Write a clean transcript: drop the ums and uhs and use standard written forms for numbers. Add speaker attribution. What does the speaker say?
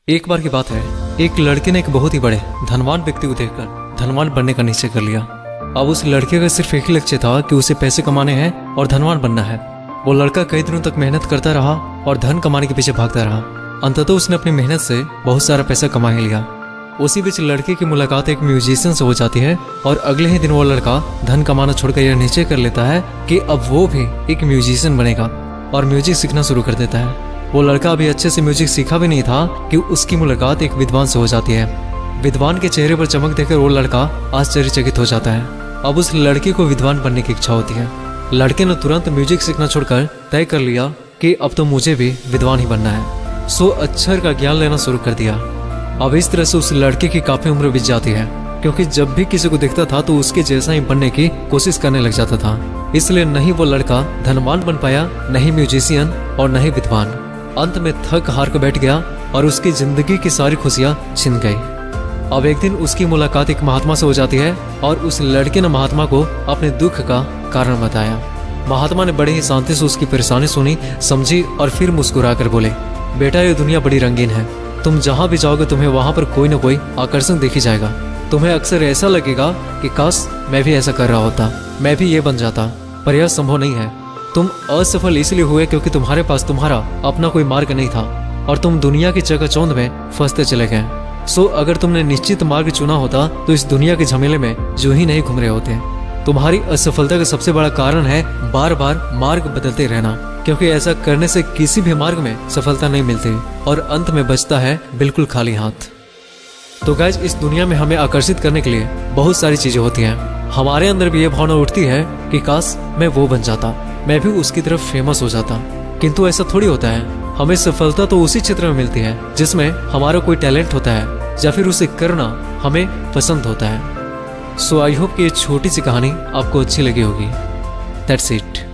Speaker 1: एक बार की बात है, एक लड़के ने एक बहुत ही बड़े धनवान व्यक्ति को देखकर धनवान बनने का निश्चय कर लिया। अब उस लड़के का सिर्फ एक ही लक्ष्य था कि उसे पैसे कमाने हैं और धनवान बनना है। वो लड़का कई दिनों तक मेहनत करता रहा और धन कमाने के पीछे भागता रहा। अंततः उसने अपनी मेहनत से बहुत सारा पैसा कमा ही लिया। उसी बीच लड़के की मुलाकात एक म्यूजिशियन से हो जाती है और अगले ही दिन वो लड़का धन कमाना छोड़कर यह निश्चय कर लेता है कि अब वो भी एक म्यूजिशियन बनेगा और म्यूजिक सीखना शुरू कर देता है। वो लड़का अभी अच्छे से म्यूजिक सीखा भी नहीं था कि उसकी मुलाकात एक विद्वान से हो जाती है। विद्वान के चेहरे पर चमक देखकर वो लड़का आश्चर्यचकित हो जाता है। अब उस लड़के को विद्वान बनने की इच्छा होती है। लड़के ने तुरंत म्यूजिक सीखना छोड़कर तय कर लिया कि अब तो मुझे भी विद्वान ही बनना है। सो अक्षर का ज्ञान लेना शुरू कर दिया। अब इस तरह से उस लड़के की काफी उम्र बीत जाती है, क्योंकि जब भी किसी को देखता था तो उसके जैसा ही बनने की कोशिश करने लग जाता था। इसलिए नहीं वो लड़का धनवान बन पाया, नहीं म्यूजिशियन और नहीं विद्वान। अंत में थक हार कर बैठ गया और उसकी जिंदगी की सारी खुशियां छिन गई। अब एक दिन उसकी मुलाकात एक महात्मा से हो जाती है और उस लड़के ने महात्मा को अपने दुख का कारण बताया। महात्मा ने बड़े ही शांति से उसकी परेशानी सुनी, समझी और फिर मुस्कुरा कर बोले, बेटा ये दुनिया बड़ी रंगीन है। तुम जहाँ भी जाओगे तुम्हें वहाँ पर कोई न कोई आकर्षण देखी जाएगा। तुम्हें अक्सर ऐसा लगेगा कि काश मैं भी ऐसा कर रहा होता, मैं भी ये बन जाता, पर यह संभव नहीं है। तुम असफल इसलिए हुए क्योंकि तुम्हारे पास तुम्हारा अपना कोई मार्ग नहीं था और तुम दुनिया की चकाचौंध में फंसते चले गए। सो अगर तुमने निश्चित मार्ग चुना होता तो इस दुनिया के झमेले में जो ही नहीं घूम रहे होते। तुम्हारी असफलता का सबसे बड़ा कारण है बार बार मार्ग बदलते रहना, क्योंकि ऐसा करने से किसी भी मार्ग में सफलता नहीं मिलती और अंत में बचता है बिल्कुल खाली हाथ। तो गाइस, इस दुनिया में हमें आकर्षित करने के लिए बहुत सारी चीजें होती हैं। हमारे अंदर भी ये भावना उठती है कि काश मैं वो बन जाता, मैं भी उसकी तरफ फेमस हो जाता। किंतु ऐसा थोड़ी होता है। हमें सफलता तो उसी क्षेत्र में मिलती है जिसमें हमारा कोई टैलेंट होता है या फिर उसे करना हमें पसंद होता है। सो आई होप कि ये छोटी सी कहानी आपको अच्छी लगी होगी। That's it.